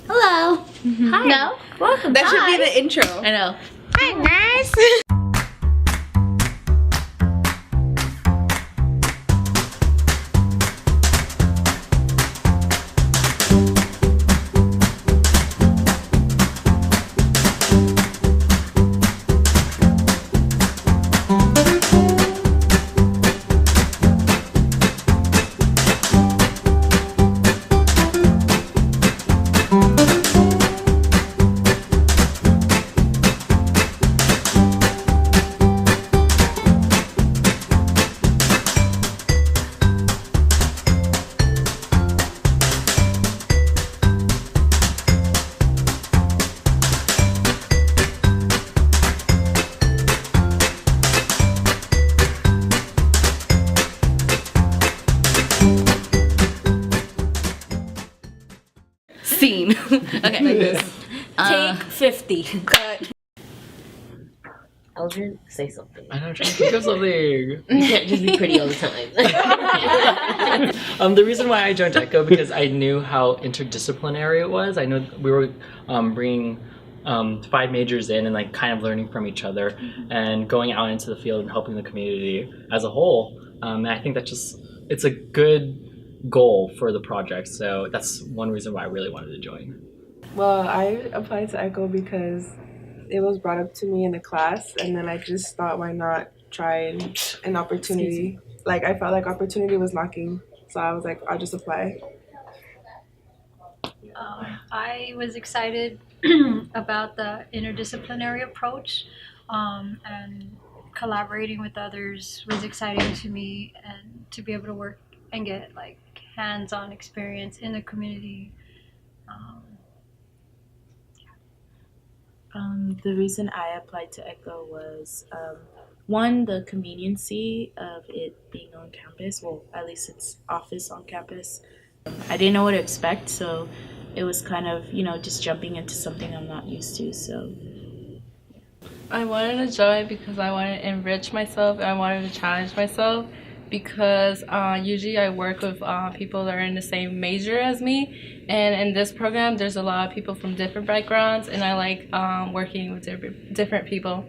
Hello. Hi. No? Welcome. That should be the intro. I know. Hi, guys. Scene. Okay. Take 50. Cut. Eldrin, say something. I know, I'm trying to think of something. You can't just be pretty all the time. The reason why I joined ECHO because I knew how interdisciplinary it was. I know we were bringing 5 majors in and like kind of learning from each other and going out into the field and helping the community as a whole. And I think it's a good goal for the project. So that's one reason why I really wanted to join. Well, I applied to ECHO because it was brought up to me in the class, and then I just thought, why not try an opportunity? Like, I felt like opportunity was knocking, so I was like, I'll just apply. I was excited about the interdisciplinary approach, and collaborating with others was exciting to me, and to be able to work and get like hands-on experience in the community. The reason I applied to ECHO was one, the conveniency of it being on campus. Well, at least it's office on campus. I didn't know what to expect, so it was kind of, just jumping into something I'm not used to. So I wanted to join because I wanted to enrich myself and I wanted to challenge myself because usually I work with people that are in the same major as me, and in this program there's a lot of people from different backgrounds, and I like working with different people.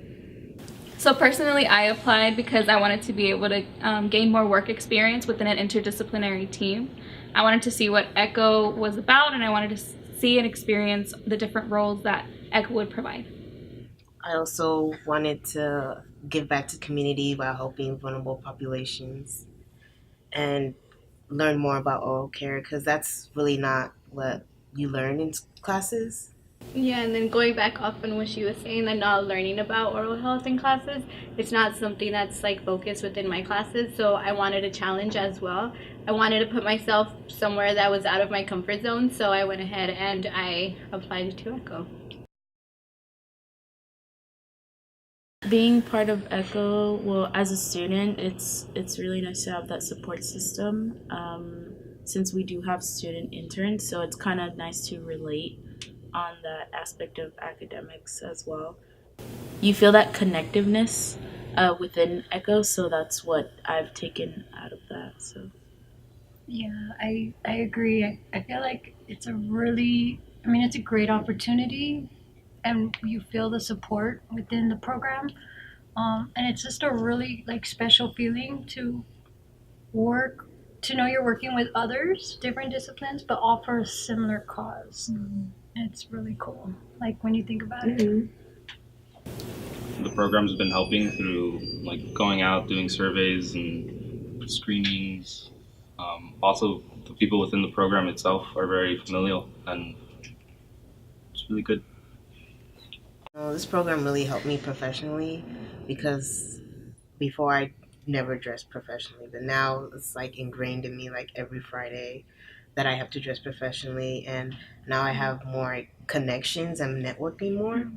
So personally, I applied because I wanted to be able to gain more work experience within an interdisciplinary team. I wanted to see what ECHO was about, and I wanted to see and experience the different roles that ECHO would provide. I also wanted to give back to community by helping vulnerable populations and learn more about oral care, because that's really not what you learn in classes. Yeah, and then going back off on what she was saying, like not learning about oral health in classes, it's not something that's like focused within my classes, so I wanted a challenge as well. I wanted to put myself somewhere that was out of my comfort zone, so I went ahead and I applied to ECHO. being part of ECHO, well, as a student, it's really nice to have that support system. Since we do have student interns, so it's kind of nice to relate on that aspect of academics as well. You feel that connectiveness within ECHO, so that's what I've taken out of that. So Yeah, I agree. I feel like it's it's a great opportunity, and you feel the support within the program. And it's just a really like special feeling to know you're working with others, different disciplines, but all for a similar cause. It's really cool, like when you think about it. The program's been helping through like going out, doing surveys and screenings. Also, the people within the program itself are very familial, and it's really good. This program really helped me professionally, because before I never dressed professionally, but now it's like ingrained in me, like every Friday that I have to dress professionally, and now I have more connections. I'm networking more,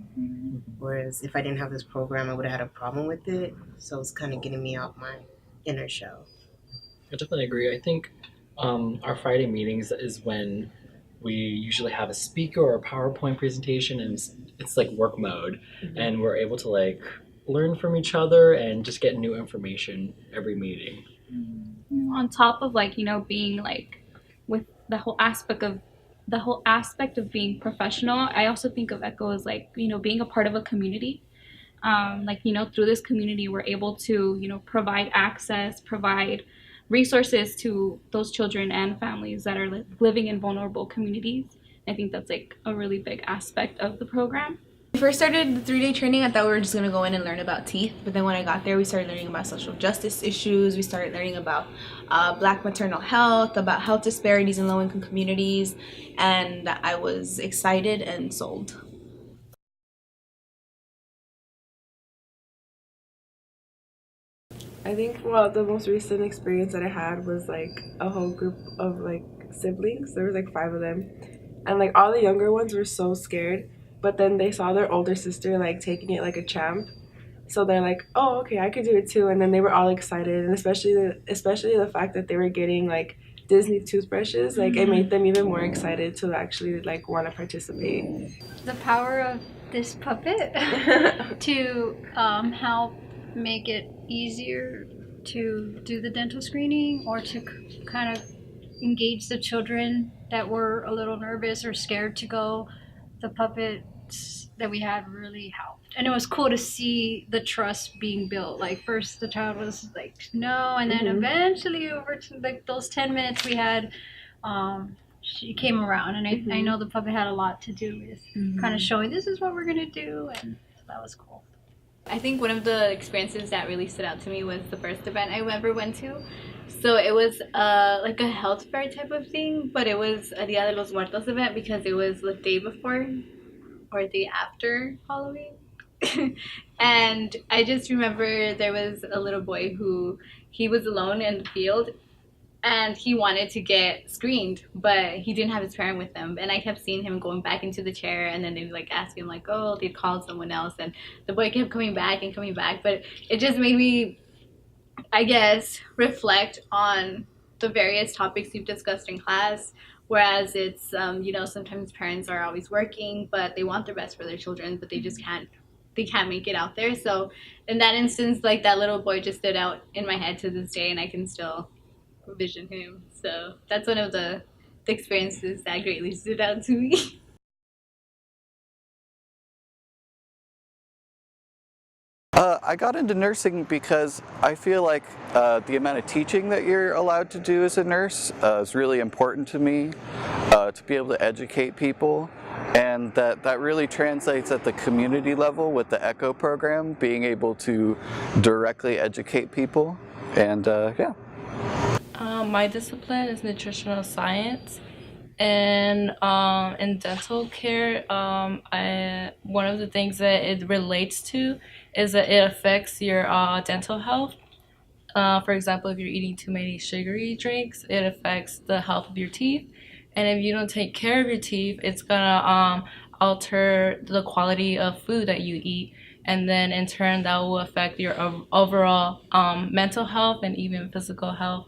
whereas if I didn't have this program, I would have had a problem with it. So it's kind of getting me out my inner shell. I definitely agree. I think our Friday meetings is when we usually have a speaker or a PowerPoint presentation, and it's like work mode, and we're able to like learn from each other and just get new information every meeting. On top of like, being like with the whole aspect of the whole aspect of being professional, I also think of ECHO as like, you know, being a part of a community. Like, you know, through this community, we're able to, you know, provide access, provide resources to those children and families that are living in vulnerable communities. I think that's like a really big aspect of the program. When we first started the 3-day training, I thought we were just gonna go in and learn about teeth. But then when I got there, we started learning about social justice issues. We started learning about Black maternal health, about health disparities in low-income communities, and I was excited and sold. I think, well, the most recent experience that I had was like a whole group of like siblings. There was like 5 of them, and like all the younger ones were so scared, but then they saw their older sister like taking it like a champ, so they're like, oh, okay, I could do it too. And then they were all excited, and especially the fact that they were getting like Disney toothbrushes, like it made them even more excited to actually like want to participate. The power of this puppet to help make it easier to do the dental screening, or to kind of engage the children that were a little nervous or scared to go. The puppets that we had really helped, and it was cool to see the trust being built. Like first the child was like no, and then eventually over to like those 10 minutes we had, she came around, and I know the puppet had a lot to do with kind of showing this is what we're gonna do, and so that was cool. I think one of the experiences that really stood out to me was the first event I ever went to. So it was like a health fair type of thing, but it was a Dia de los Muertos event because it was the day before or the day after Halloween. And I just remember there was a little boy who, he was alone in the field and he wanted to get screened, but he didn't have his parent with him. And I kept seeing him going back into the chair, and then they'd like ask him like, oh, they'd call someone else, and the boy kept coming back and coming back. But it just made me, I guess, reflect on the various topics we've discussed in class. Whereas it's, you know, sometimes parents are always working, but they want their best for their children, but they just can't make it out there. So in that instance, like that little boy just stood out in my head to this day, and I can still vision him. So that's one of the experiences that greatly stood out to me. I got into nursing because I feel like the amount of teaching that you're allowed to do as a nurse is really important to me, to be able to educate people, and that really translates at the community level with the ECHO program, being able to directly educate people, and yeah. My discipline is nutritional science, and in dental care, one of the things that it relates to is that it affects your dental health. For example, if you're eating too many sugary drinks, it affects the health of your teeth, and if you don't take care of your teeth, it's gonna alter the quality of food that you eat, and then in turn that will affect your overall mental health and even physical health.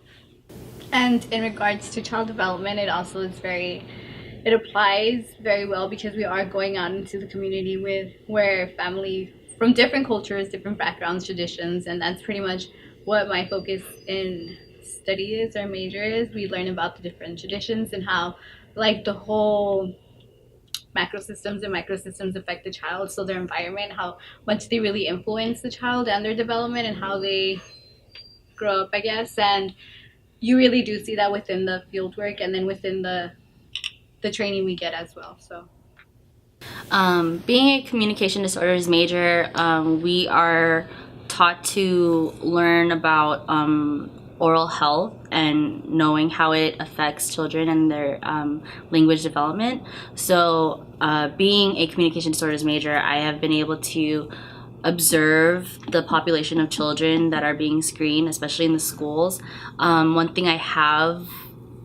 And in regards to child development, it also is it applies very well because we are going out into the community where family from different cultures, different backgrounds, traditions, and that's pretty much what my focus in study is, or major is. We learn about the different traditions and how like the whole macrosystems and microsystems affect the child, so their environment, how much they really influence the child and their development and how they grow up, I guess. And you really do see that within the field work and then within the training we get as well. So being a communication disorders major, we are taught to learn about oral health and knowing how it affects children and their language development. So being a communication disorders major, I have been able to observe the population of children that are being screened, especially in the schools. One thing I have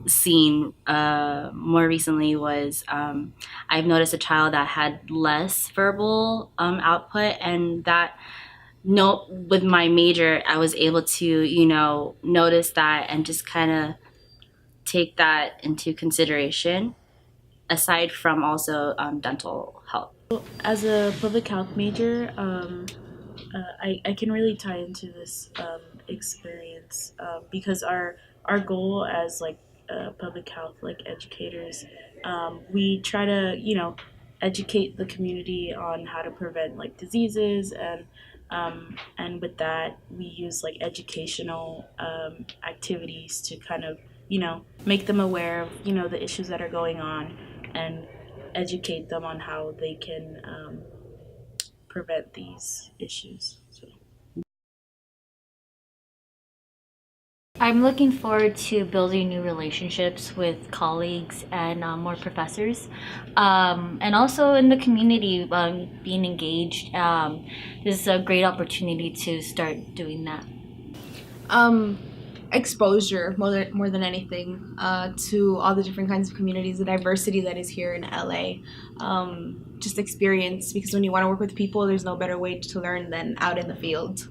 seen more recently was I've noticed a child that had less verbal output, and that with my major I was able to notice that and just kind of take that into consideration, aside from also dental health. As a public health major, I can really tie into this experience because our goal as like public health educators we try to, educate the community on how to prevent like diseases, and with that we use like educational activities to kind of make them aware of the issues that are going on and educate them on how they can prevent these issues. So. I'm looking forward to building new relationships with colleagues and more professors, and also in the community, being engaged. This is a great opportunity to start doing that. Exposure more than anything to all the different kinds of communities, the diversity that is here in LA. Just experience, because when you want to work with people, there's no better way to learn than out in the field.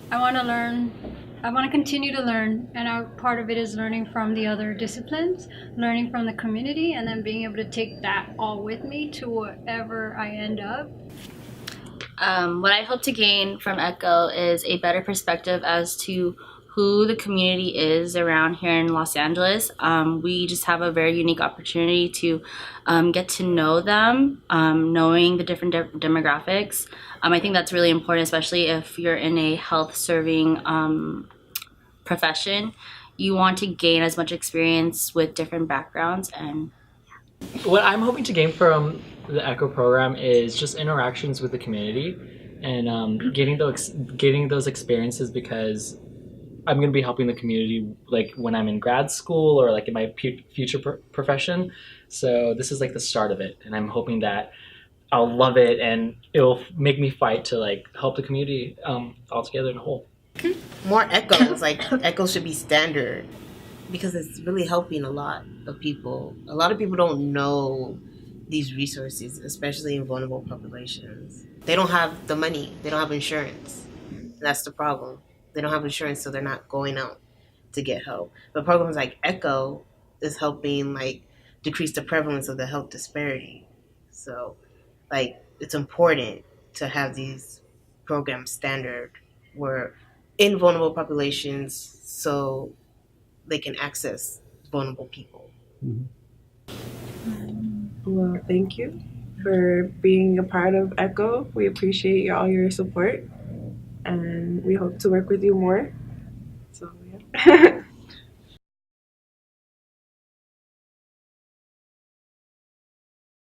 I want to learn. I want to continue to learn, and part of it is learning from the other disciplines, learning from the community, and then being able to take that all with me to wherever I end up. What I hope to gain from ECHO is a better perspective as to who the community is around here in Los Angeles. We just have a very unique opportunity to get to know them, knowing the different demographics. I think that's really important, especially if you're in a health-serving profession. You want to gain as much experience with different backgrounds. And what I'm hoping to gain from the ECHO program is just interactions with the community and getting those experiences, because I'm going to be helping the community like when I'm in grad school or like in my future profession. So this is like the start of it, and I'm hoping that I'll love it and it'll make me fight to like help the community all together in a whole. More ECHOs, like ECHO should be standard, because it's really helping a lot of people. A lot of people don't know these resources, especially in vulnerable populations. They don't have the money, they don't have insurance. That's the problem. They don't have insurance, so they're not going out to get help. But programs like ECHO is helping like decrease the prevalence of the health disparity. So like it's important to have these programs standard where in vulnerable populations so they can access vulnerable people. Well, thank you for being a part of ECHO. We appreciate all your support, and we hope to work with you more. So yeah.